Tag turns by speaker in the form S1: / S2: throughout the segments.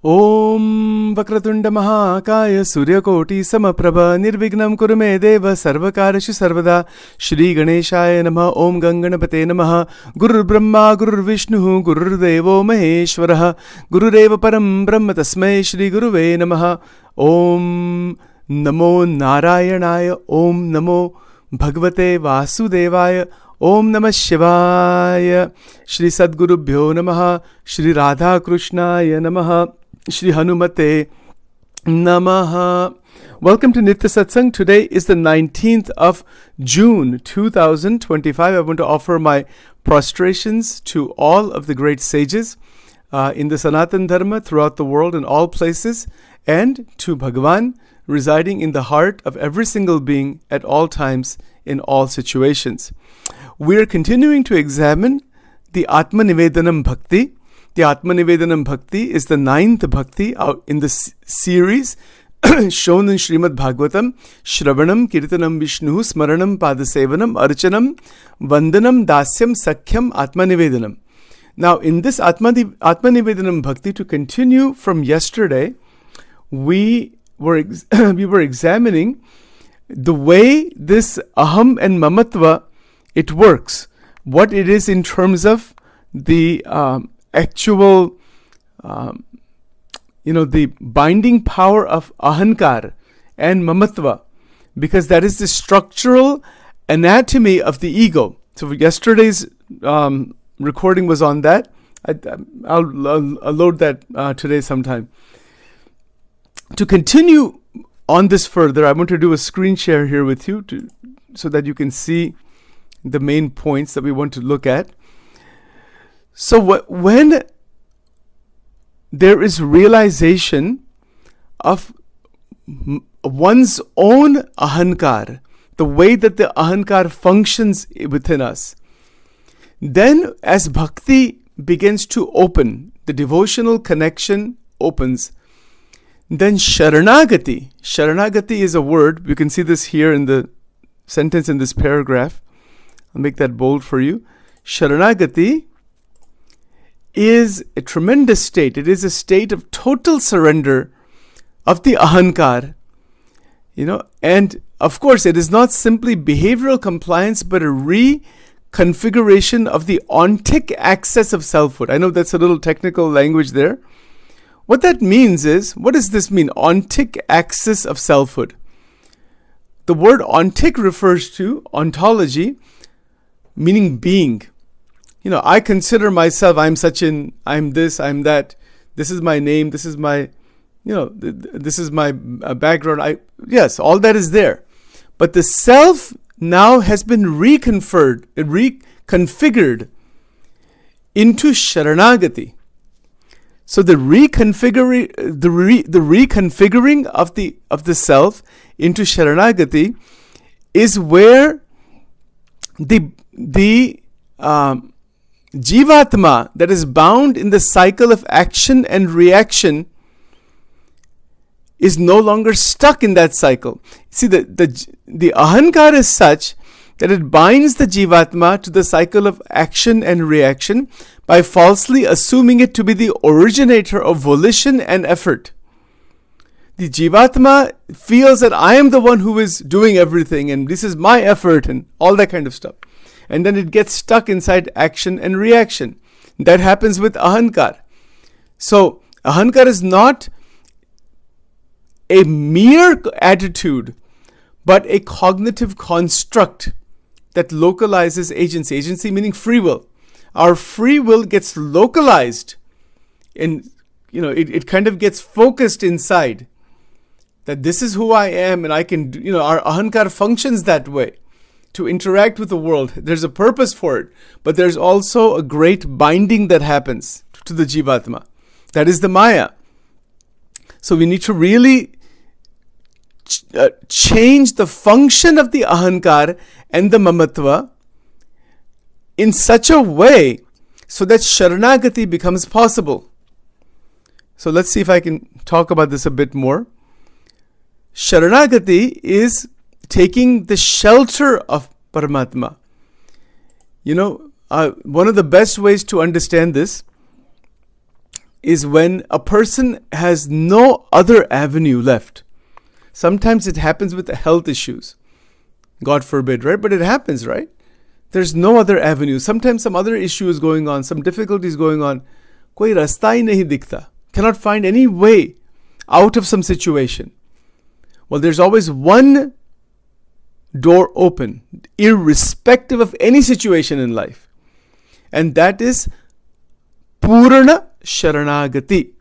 S1: Om Vakratunda Mahakaya Suryakoti Samaprabha Nirvignam Kurume Deva Sarvakarishu Sarvada Shri Ganeshaya Namaha Om Ganganapate Namaha Guru Brahma Guru Vishnu Guru Devo Maheshwaraha Guru Deva Param Brahma Tasmai Shri Guruve Namaha Om Namo Narayanaya Om Namo Bhagavate Vasudevaya Om Namah Shivaya Shri Sadgurubhyo Namaha Shri Radha Krishnaya Namaha Shri Hanumate Namaha. Welcome to Nitya Satsang. Today is the 19th of June 2025. I want to offer my prostrations to all of the great sages in the Sanatan Dharma throughout the world in all places, and to Bhagavan residing in the heart of every single being at all times in all situations. We are continuing to examine the Ātma-Nivedanam Bhakti. The Ātma-Nivedanam Bhakti is the 9th Bhakti out in the series shown in Srimad Bhagavatam. Shravanam, Kirtanam, Vishnu, Smaranam, Padasevanam, Archanam, Vandanam, Dasyam, Sakhyam, Ātma-Nivedanam. Now in this Ātma-Nivedanam Bhakti, to continue from yesterday, we were examining the way this Aham and Mamatva, it works. What it is in terms of the actual, the binding power of ahankar and mamatva, because that is the structural anatomy of the ego. So yesterday's recording was on that. I'll load that today sometime. To continue on this further, I want to do a screen share here with you so that you can see the main points that we want to look at. So when there is realization of one's own ahankar, the way that the ahankar functions within us, then as bhakti begins to open, the devotional connection opens, then sharanagati is a word. You can see this here in the sentence in this paragraph. I'll make that bold for you. Sharanagati is a tremendous state. It is a state of total surrender of the ahankar. And of course it is not simply behavioral compliance, but a reconfiguration of the ontic axis of selfhood. I know that's a little technical language there. What that means is, what does this mean? Ontic axis of selfhood. The word ontic refers to ontology, meaning being. I consider myself, I'm Sachin, I'm this, I'm that, this is my name, this is my, this is my background. Yes, all that is there. But the self now has been reconfigured into Sharanagati. So the reconfiguring of the self into Sharanagati is where the Jivatma that is bound in the cycle of action and reaction is no longer stuck in that cycle. See, the ahankar is such that it binds the Jivatma to the cycle of action and reaction by falsely assuming it to be the originator of volition and effort. The Jivatma feels that I am the one who is doing everything and this is my effort and all that kind of stuff. And then it gets stuck inside action and reaction. That happens with ahankar. So ahankar is not a mere attitude, but a cognitive construct that localizes agency. Agency meaning free will. Our free will gets localized and it kind of gets focused inside. That this is who I am and I can our ahankar functions that way to interact with the world. There's a purpose for it, but there's also a great binding that happens to the Jivatma. That is the Maya. So we need to really change the function of the ahankar and the mamatva in such a way so that Sharanagati becomes possible. So let's see if I can talk about this a bit more. Sharanagati is taking the shelter of Paramatma. One of the best ways to understand this is when a person has no other avenue left. Sometimes it happens with the health issues. God forbid, right? But it happens, right? There's no other avenue. Sometimes some other issue is going on, some difficulties going on. Koi rasta hi nahi dikhta. Cannot find any way out of some situation. Well, there's always one door open, irrespective of any situation in life. And that is Purana Sharanagati.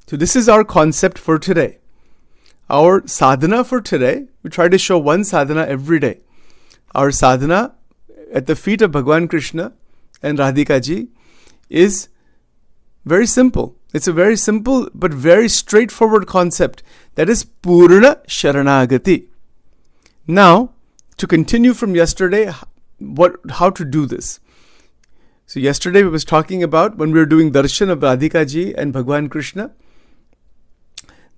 S1: So this is our concept for today. Our sadhana for today, we try to show one sadhana every day. Our sadhana at the feet of Bhagwan Krishna and Radhika ji is very simple. It's a very simple but very straightforward concept. That is Purana Sharanagati. Now, to continue from yesterday, how to do this. So yesterday we was talking about when we were doing darshan of Radhika ji and Bhagwan Krishna,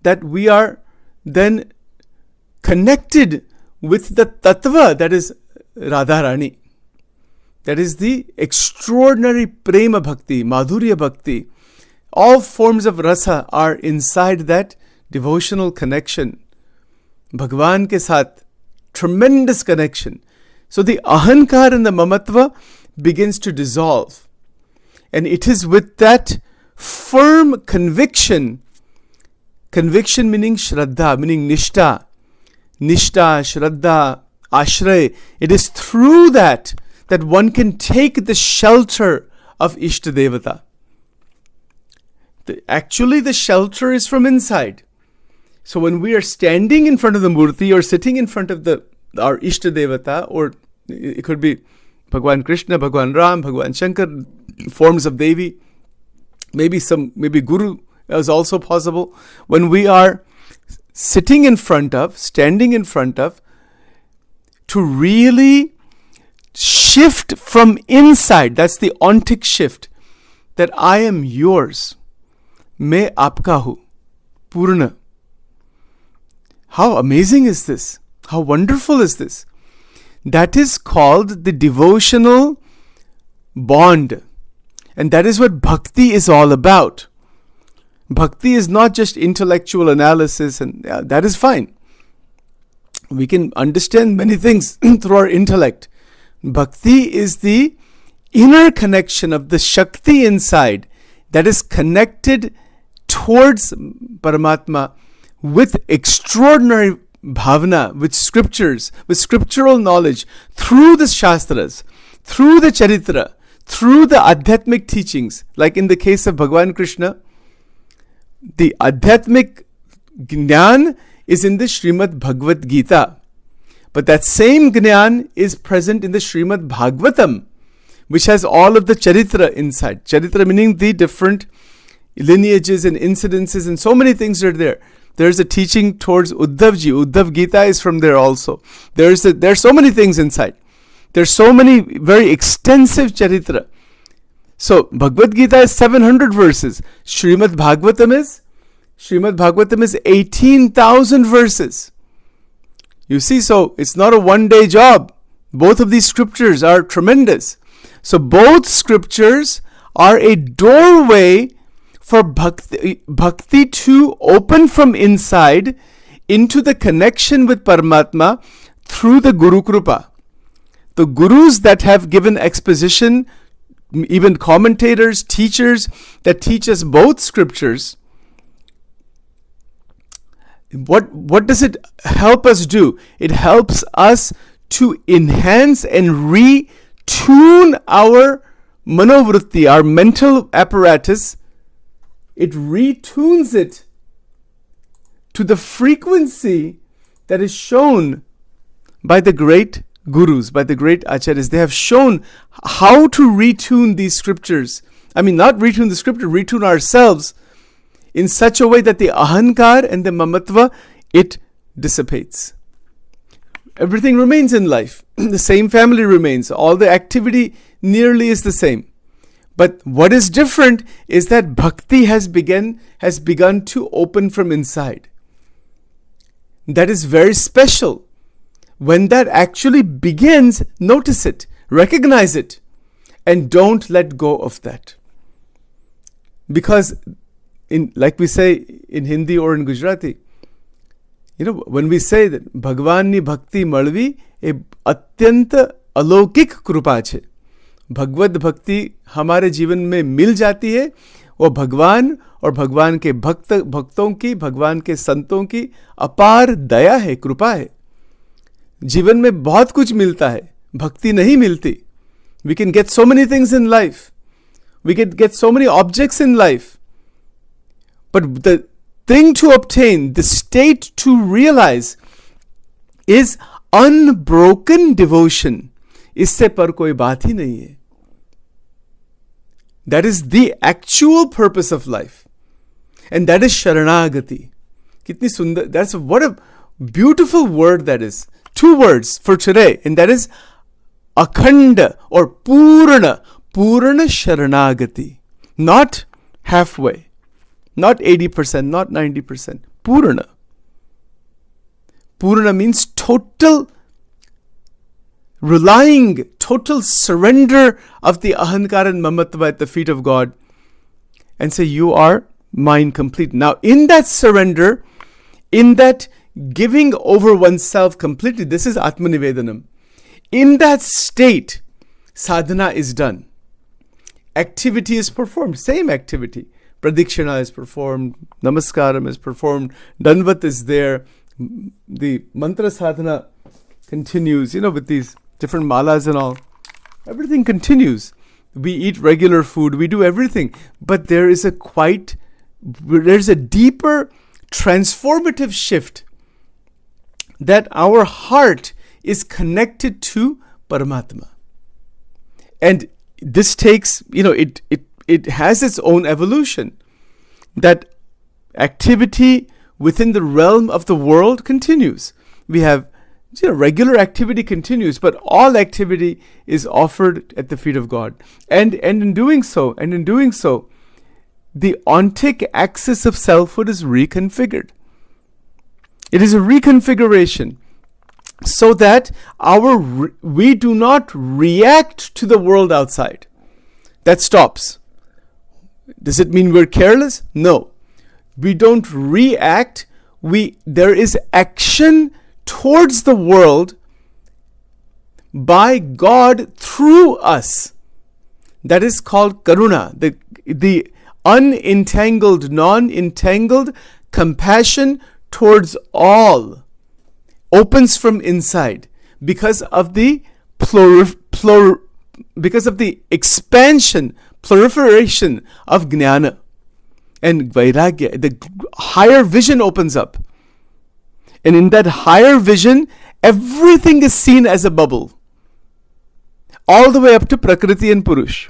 S1: that we are then connected with the tattva, that is Radharani. That is the extraordinary prema bhakti, madhurya bhakti. All forms of rasa are inside that devotional connection. Bhagwan ke saath, tremendous connection. So the ahankar and the mamatva begins to dissolve. And it is with that firm conviction meaning shraddha, meaning nishta, shraddha, ashray. It is through that one can take the shelter of Ishta Devata. Actually, the shelter is from inside. So when we are standing in front of the murti or sitting in front of our Ishta Devata, or it could be Bhagwan Krishna, Bhagwan Ram, Bhagwan Shankar, forms of Devi, maybe Guru is also possible. When we are standing in front of, to really shift from inside, that's the ontic shift, that I am yours, मैं आपका हूँ, पूर्ण. How amazing is this? How wonderful is this? That is called the devotional bond. And that is what bhakti is all about. Bhakti is not just intellectual analysis, and that is fine. We can understand many things through our intellect. Bhakti is the inner connection of the Shakti inside that is connected towards Paramatma with extraordinary bhavana, with scriptures, with scriptural knowledge, through the Shastras, through the Charitra, through the Adhyatmic teachings. Like in the case of Bhagwan Krishna, the Adhyatmic Jnana is in the Srimad Bhagavad Gita. But that same Jnana is present in the Srimad Bhagavatam, which has all of the Charitra inside. Charitra meaning the different lineages and incidences, and so many things are there. There's a teaching towards Uddhavji. Uddhav Gita is from there also. There's so many things inside. There's so many very extensive Charitra. So Bhagavad Gita is 700 verses. Srimad Bhagavatam is 18,000 verses. You see, so it's not a one-day job. Both of these scriptures are tremendous. So both scriptures are a doorway for bhakti to open from inside into the connection with Paramatma through the Guru Krupa. The gurus that have given exposition, even commentators, teachers that teach us both scriptures, what does it help us do? It helps us to enhance and retune our manovritti, our mental apparatus. It retunes it to the frequency that is shown by the great gurus, by the great acharyas. They have shown how to retune these scriptures. I mean, not retune the scripture, retune ourselves in such a way that the ahankar and the mamatva, it dissipates. Everything remains in life. The same family remains. All the activity nearly is the same. But what is different is that bhakti has begun to open from inside. That is very special. When that actually begins, notice it, recognize it, and don't let go of that. Because like we say in Hindi or in Gujarati, when we say that Bhagwan ni bhakti malvi e atyant alaukik krupa chhe, भगवत भक्ति हमारे जीवन में मिल जाती है, वो भगवान और भगवान के भक्तों की, भगवान के संतों की अपार दया है, कृपा है. जीवन में बहुत कुछ मिलता है, भक्ति नहीं मिलती. We can get so many things in life. We can get so many objects in life. But the thing to obtain, the state to realize is unbroken devotion. इससे पर कोई बात ही नहीं है. That is the actual purpose of life. And that is Sharanagati. कितनी सुंदर, that's what a beautiful word that is. 2 words for today, and that is Akhanda or Purana. Purana Sharanagati. Not halfway. Not 80%, not 90%. Purana. Purana means total relying, total surrender of the ahankara and mamatva at the feet of God, and say, you are mine complete. Now, in that surrender, in that giving over oneself completely, this is Ātma-Nivedanam. In that state, sadhana is done. Activity is performed, same activity. Pradikshana is performed, Namaskaram is performed, Danvat is there, the mantra sadhana continues, with these different malas and all. Everything continues. We eat regular food, we do everything. But there's a deeper transformative shift that our heart is connected to Paramatma. And this takes, it has its own evolution. That activity within the realm of the world continues. We have regular activity continues, but all activity is offered at the feet of God. And in doing so, the ontic axis of selfhood is reconfigured. It is a reconfiguration so that we do not react to the world outside. That stops. Does it mean we're careless? No. We don't react. There is action towards the world by God through us. That is called karuna, the unentangled, non-entangled compassion towards all opens from inside because of the because of the expansion, proliferation of jnana and vairagya. The higher vision opens up. And in that higher vision, everything is seen as a bubble. All the way up to Prakriti and Purush.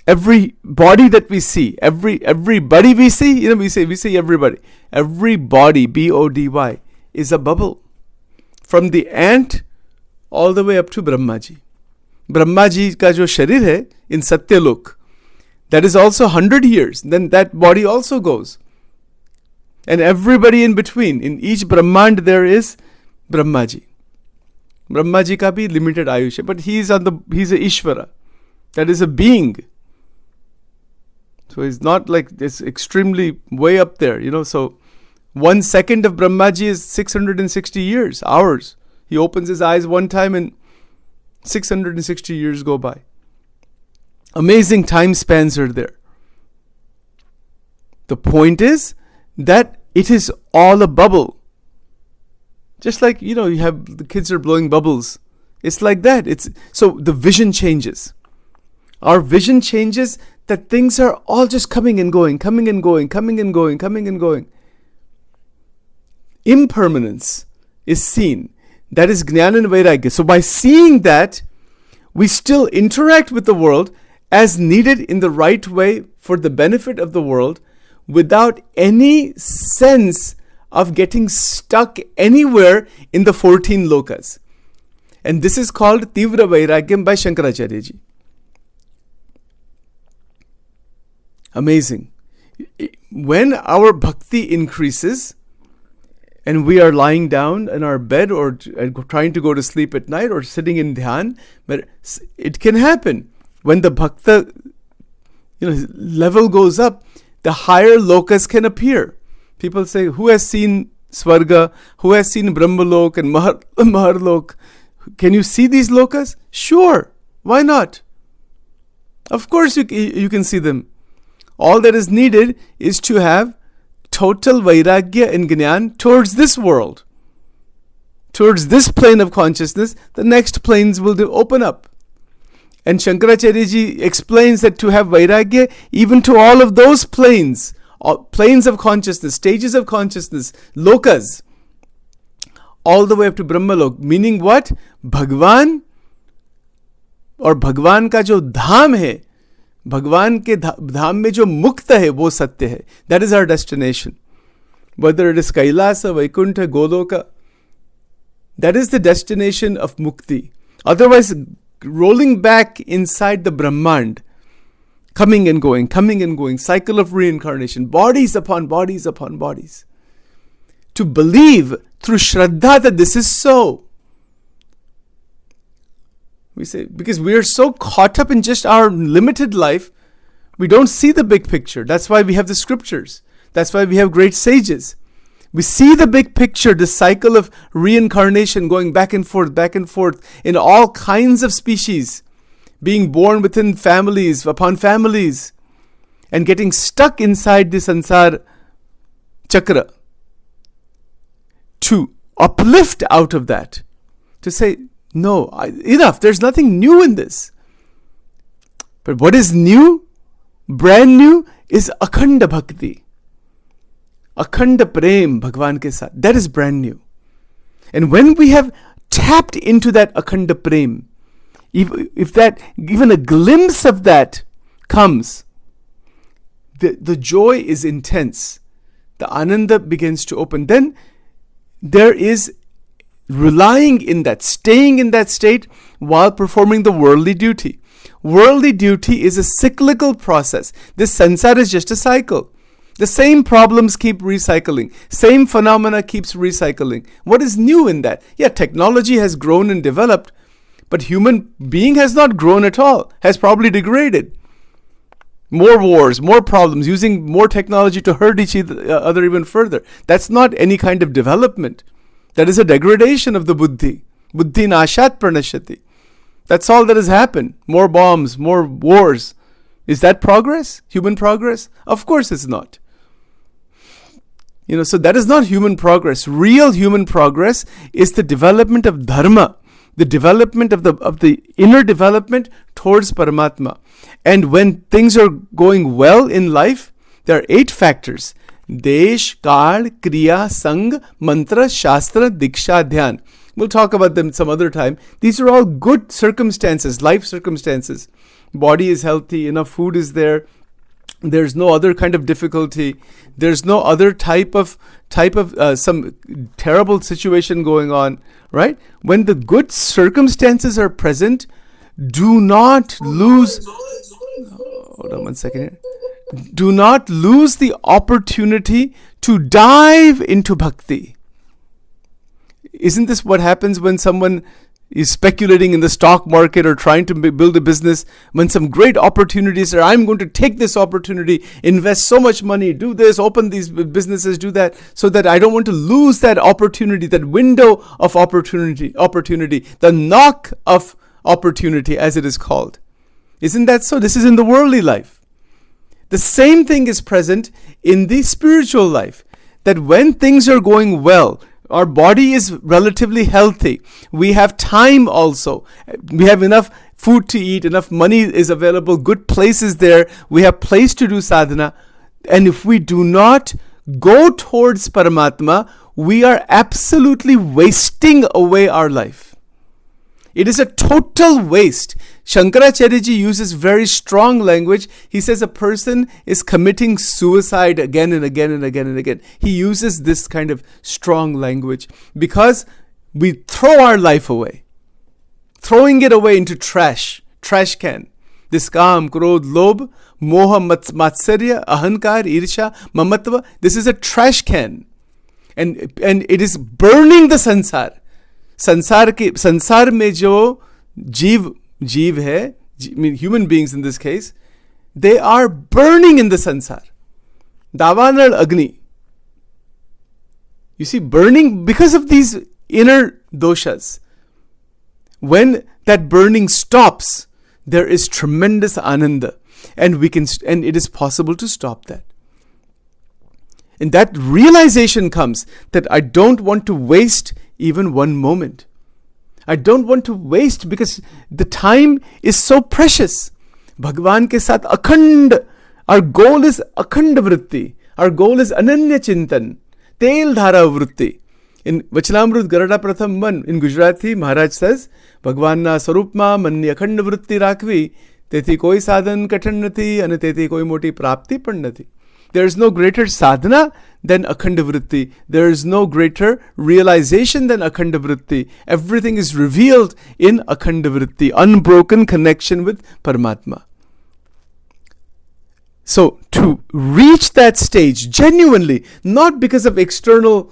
S1: Every body that we see, everybody we see, we see everybody. Every body, B-O-D-Y, is a bubble. From the ant all the way up to Brahmaji. Brahmaji ka jo sharir hai in Satyalok, that is also 100 years. Then that body also goes. And everybody in between, in each Brahmand there is Brahmaji. Brahmaji ka bhi limited ayush hai, but he's a Ishvara. That is a being. So he's not like this extremely way up there, So 1 second of Brahmaji is 660 years, hours. He opens his eyes one time and 660 years go by. Amazing time spans are there. The point is that it is all a bubble. Just like, you have the kids are blowing bubbles. It's like that. So the vision changes. Our vision changes that things are all just coming and going, coming and going, coming and going, coming and going. Impermanence is seen. That is Jnana and Vairagya. So by seeing that, we still interact with the world as needed in the right way for the benefit of the world, without any sense of getting stuck anywhere in the 14 lokas. And this is called Tivra Vairagyam by Shankaracharya ji. Amazing. When our bhakti increases and we are lying down in our bed or trying to go to sleep at night or sitting in dhyan, but it can happen. When the bhakta level goes up, the higher lokas can appear. People say, who has seen Svarga? Who has seen Brahmalok and Maharlok? Can you see these lokas? Sure. Why not? Of course you can see them. All that is needed is to have total vairagya and jnana towards this world. Towards this plane of consciousness, the next planes will open up. And Shankaracharya ji explains that to have vairagya, even to all of those planes of consciousness, stages of consciousness, lokas, all the way up to Brahmalok. Meaning what? Bhagwan और भगवान का जो धाम है, भगवान के धाम में जो मुक्त है वो सत्य है. That is our destination. Whether it is Kailasa, Vaikuntha, Goloka, that is the destination of mukti. Otherwise, rolling back inside the Brahmand, coming and going, cycle of reincarnation, bodies upon bodies upon bodies. To believe through Shraddha that this is so. We say, because we are so caught up in just our limited life, we don't see the big picture. That's why we have the scriptures. That's why we have great sages. We see the big picture, the cycle of reincarnation going back and forth in all kinds of species, being born within families upon families, and getting stuck inside the sansar chakra. To uplift out of that, to say, no, enough, there's nothing new in this. But what is new, brand new, is Akhanda Bhakti. Akhanda Prem Bhagwan ke saath. That is brand new. And when we have tapped into that Akhanda Prem, if that, even a glimpse of that comes, the joy is intense. The Ananda begins to open. Then there is relying in that, staying in that state while performing the worldly duty. Worldly duty is a cyclical process. This sansar is just a cycle. The same problems keep recycling. Same phenomena keeps recycling. What is new in that? Yeah, technology has grown and developed, but human being has not grown at all, has probably degraded. More wars, more problems, using more technology to hurt each other even further. That's not any kind of development. That is a degradation of the buddhi. Buddhi nashat pranashati. That's all that has happened. More bombs, more wars. Is that progress? Human progress? Of course it's not. So that is not human progress. Real human progress is the development of dharma, the development of the inner development towards Paramatma. And when things are going well in life, there are 8 factors. Desh, Kal, Kriya, Sang, Mantra, Shastra, Diksha, Dhyan. We'll talk about them some other time. These are all good circumstances, life circumstances. Body is healthy, enough food is there. There's no other kind of difficulty. There's no other type of some terrible situation going on, right? When the good circumstances are present, do not lose. Hold on one second here. Do not lose the opportunity to dive into bhakti. Isn't this what happens when someone is speculating in the stock market or trying to build a business? When some great opportunities are, I'm going to take this opportunity, invest so much money, do this, open these businesses, do that, so that I don't want to lose that opportunity, that window of opportunity, the knock of opportunity, as it is called. Isn't that so? This is in the worldly life. The same thing is present in the spiritual life, that when things are going well, our body is relatively healthy, we have time also, we have enough food to eat, enough money is available, good places there, we have place to do sadhana, and if we do not go towards Paramatma, we are absolutely wasting away our life. It is a total waste. Shankaracharya ji uses very strong language. He says a person is committing suicide again and again and again and again. He uses this kind of strong language because we throw our life away. Throwing it away into trash can. This kam, krodh, lobh, moha, matsarya, ahankar, irsha, mamatva. This is a trash can. And it is burning the sansar. संसार में जो जीव है, human beings in this case, they are burning in the sansar. Davanal Agni. You see, burning because of these inner doshas. When that burning stops, there is tremendous ananda, and it is possible to stop that. And that realization comes that I don't want to waste even one moment. I don't want to waste because the time is so precious. Bhagwan ke saath akhand. Our goal is akhand vritti. Our goal is ananya chintan. Tel dhara vritti. In Vachanamrut Garada Pratham 1, in Gujarati, Maharaj says, Bhagwan na sarupma manni akhand vritti rakvi, તેથી કોઈ સાધન કઠણ નથી અને તેથી કોઈ મોટી પ્રાપ્તિ પણ નથી. There is no greater sadhana than akhanda vritti. There is no greater realization than akhanda vritti. Everything is revealed in akhanda vritti, unbroken connection with Paramatma. So to reach that stage genuinely, not because of external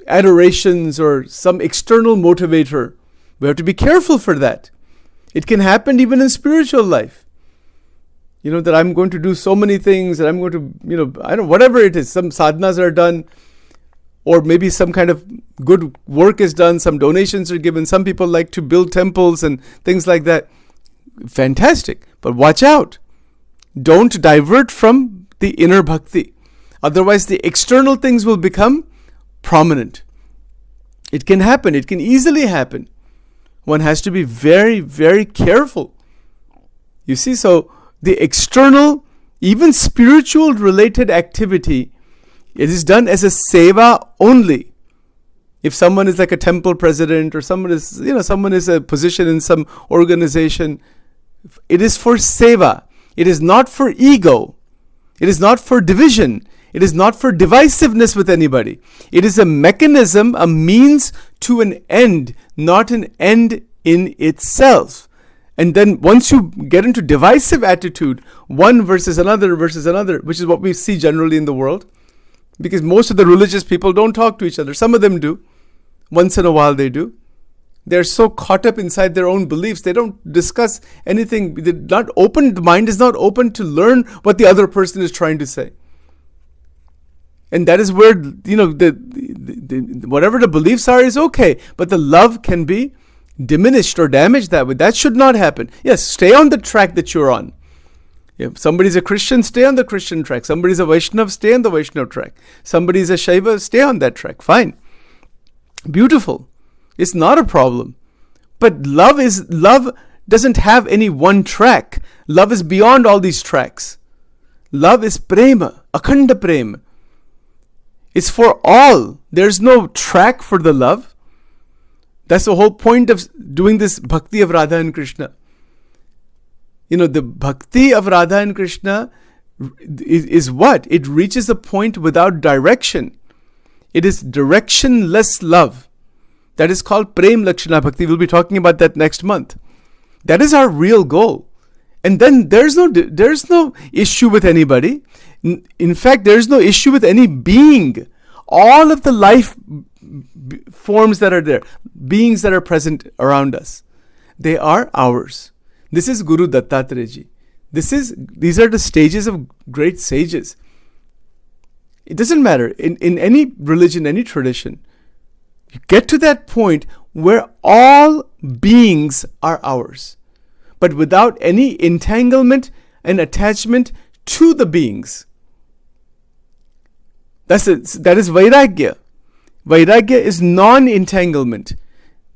S1: adorations or some external motivator, we have to be careful for that. It can happen even in spiritual life. That I'm going to do so many things, that I'm going to, I don't know, whatever it is, some sadhanas are done, or maybe some kind of good work is done, some donations are given. Some people like to build temples and things like that. Fantastic. But watch out. Don't divert from the inner bhakti. Otherwise, the external things will become prominent. It can happen. It can easily happen. One has to be very, very careful. You see, so the external, even spiritual related activity, it is done as a seva only. If someone is like a temple president or someone is a position in some organization, it is for seva. It is not for ego. It is not for division. It is not for divisiveness with anybody. It is a mechanism, a means to an end, not an end in itself. And then once you get into divisive attitude, one versus another, which is what we see generally in the world, because most of the religious people don't talk to each other. Some of them do. Once in a while they do. They're so caught up inside their own beliefs, they don't discuss anything. The mind is not open to learn what the other person is trying to say. And that is where, whatever the beliefs are is okay, but the love can be diminished or damaged that way. That should not happen. Yes, stay on the track that you're on. If somebody's a Christian, stay on the Christian track. Somebody's a Vaishnav, stay on the Vaishnav track. Somebody's a Shaiva, stay on that track. Fine. Beautiful. It's not a problem. But love doesn't have any one track. Love is beyond all these tracks. Love is prema, akhanda prema. It's for all. There's no track for the love. That's the whole point of doing this bhakti of Radha and Krishna. The bhakti of Radha and Krishna is what? It reaches a point without direction. It is directionless love. That is called Prem Lakshana Bhakti. We'll be talking about that next month. That is our real goal. And then there's no issue with anybody. In fact, there's no issue with any being. All of the life forms that are there, beings that are present around us, they are ours. This is Guru Dattatreya Ji. These are the stages of great sages. It doesn't matter. In any religion, any tradition, you get to that point where all beings are ours, but without any entanglement and attachment to the beings. That is Vairagya. Vairagya is non-entanglement.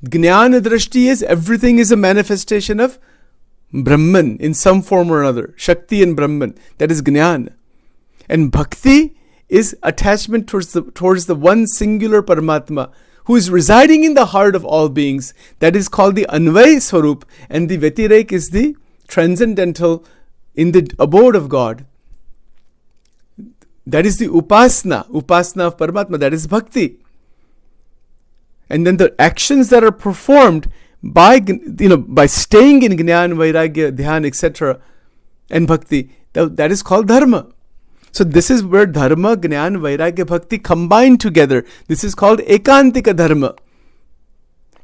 S1: Jnana drashti is everything is a manifestation of Brahman in some form or another. Shakti and Brahman. That is Jnana. And Bhakti is attachment towards the one singular Paramatma who is residing in the heart of all beings. That is called the Anvay Swarup, and the Vetirek is the transcendental in the abode of God. That is the Upasana of Paramatma. That is Bhakti. And then the actions that are performed by staying in Jnana, Vairagya, Dhyan, etc. and Bhakti, that is called Dharma. So this is where Dharma, Jnana, Vairagya, Bhakti combine together. This is called Ekantika Dharma.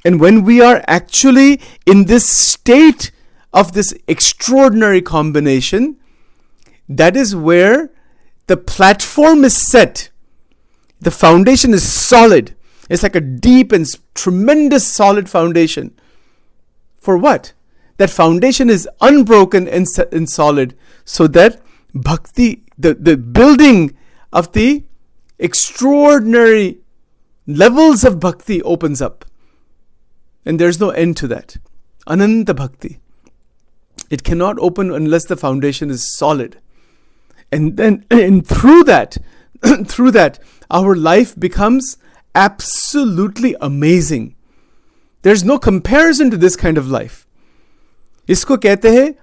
S1: And when we are actually in this state of this extraordinary combination, that is where the platform is set. The foundation is solid. It's like a deep and tremendous solid foundation. For what? That foundation is unbroken and solid, so that bhakti, the building of the extraordinary levels of bhakti opens up. And there's no end to that. Ananta bhakti. It cannot open unless the foundation is solid. And then and through that, our life becomes absolutely amazing. There's no comparison to this kind of life. इसको कहते हैं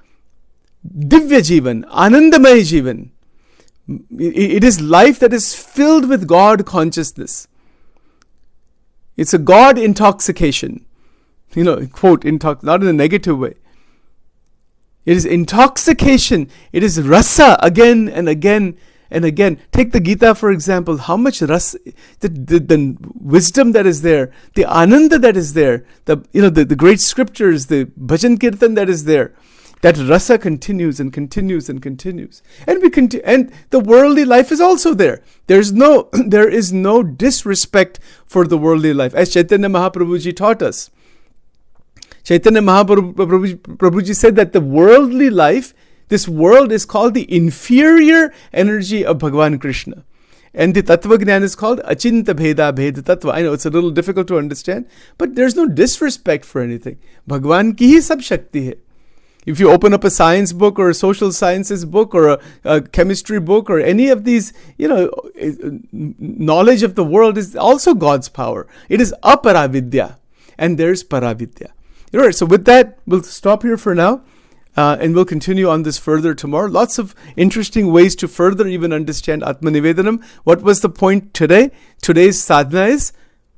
S1: दिव्य जीवन, आनंदमय जीवन. It is life that is filled with God consciousness. It's a God intoxication. Quote, not in a negative way. It is intoxication. It is rasa again and again and again. Take the Gita, for example. How much rasa, the wisdom that is there, the ananda that is there, the great scriptures, the bhajan kirtan that is there, that rasa continues and continues and continues. And and the worldly life is also there. There is no disrespect for the worldly life. As Chaitanya Mahaprabhuji taught us. Chaitanya Mahaprabhuji said that the worldly life, this world is called the inferior energy of Bhagavan Krishna. And the Tattva Gyan is called Achinta Bheda Bheda Tattva. I know it's a little difficult to understand, but there's no disrespect for anything. Bhagavan ki hi sab shakti hai. If you open up a science book or a social sciences book or a chemistry book or any of these, knowledge of the world is also God's power. It is aparavidya and there's paravidya. All right, so with that, we'll stop here for now. And we'll continue on this further tomorrow. Lots of interesting ways to further even understand Ātma-Nivedanam. What was the point today? Today's sadhana is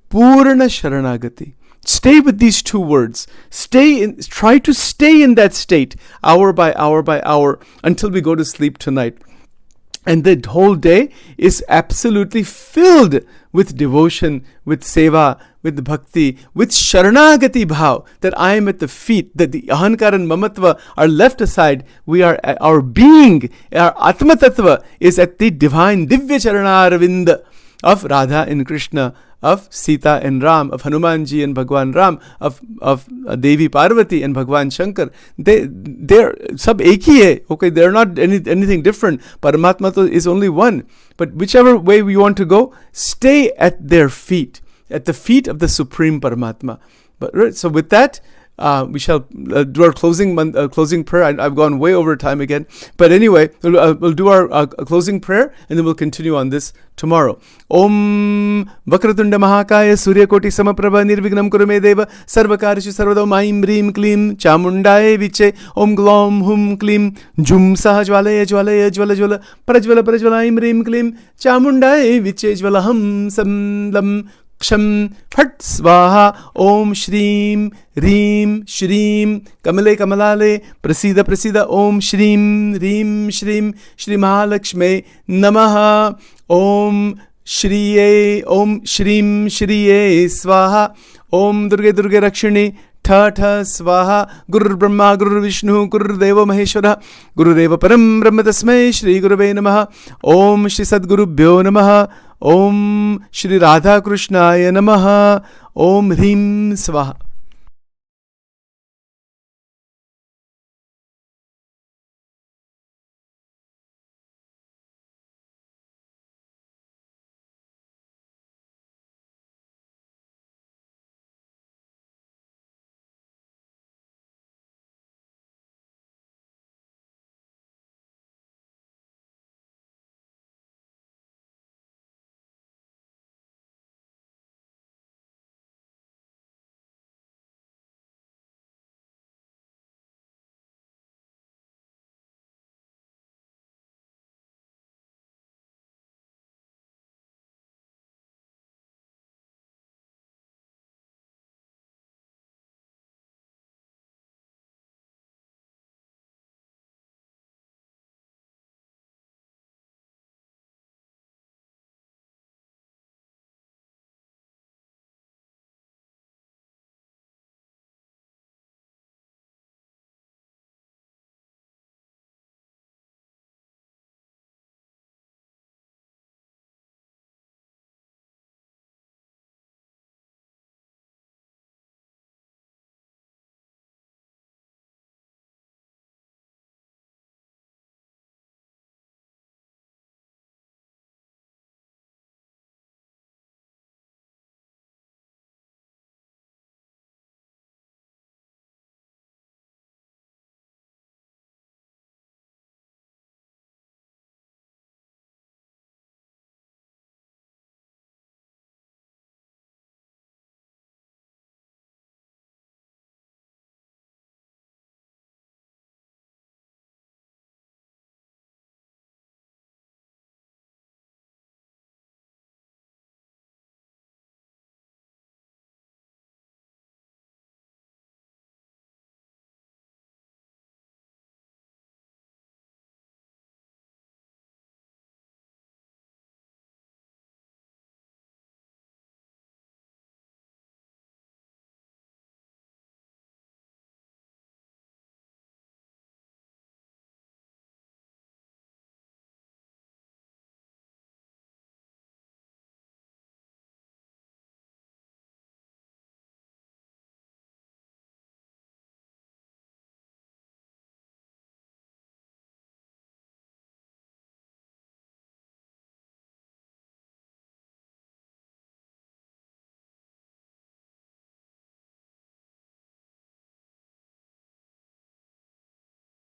S1: Purna Sharanagati. Stay with these two words. Try to stay in that state hour by hour by hour until we go to sleep tonight. And the whole day is absolutely filled with devotion, with seva, with bhakti, with sharanagati bhav, that I am at the feet, that the ahankar and mamatva are left aside. Our being, our atma tattva is at the divine divya charana of Radha and Krishna, of Sita and Ram, of Hanumanji and Bhagwan Ram, of Devi Parvati and Bhagwan Shankar. They're sab ek hi hai. Okay, they're not anything different. Paramatma is only one. But whichever way we want to go, stay at their feet, at the feet of the Supreme Paramatma. But right, so with that, we shall do our closing prayer. I've gone way over time again. But anyway, we'll do our closing prayer and then we'll continue on this tomorrow. Om Vakratunda Mahakaya Surya Koti Samaprabha Nirvignam Kurume Deva Sarvakarishu Sarvadam Aim Rim Klim Chamundaye Viche Om Glom Hum Klim Jum Sahajwalaya Jwalaya Jwala Jwala Prajwala Prajwala Aim Rim Klim Chamundaye Viche Jwala Hum Samlam Ksham Phat Swaha Om Shreem Reem Shreem Kamale Kamalale Prasida Prasida Om Shreem Reem Shreem Shri Mahalakshme Namaha Om Shriye Om Shreem Shriye Swaha Om Durge Durge Rakshini Tha Tha Swaha Guru Brahma Guru Vishnu Guru Deva Maheshwara Guru Deva Param Brahma Tasmai Shri Gurave Namaha Om Shri Sadguru Bhyo Namaha Om Shri Radha Krishnaya Namaha Om Hrim Swaha.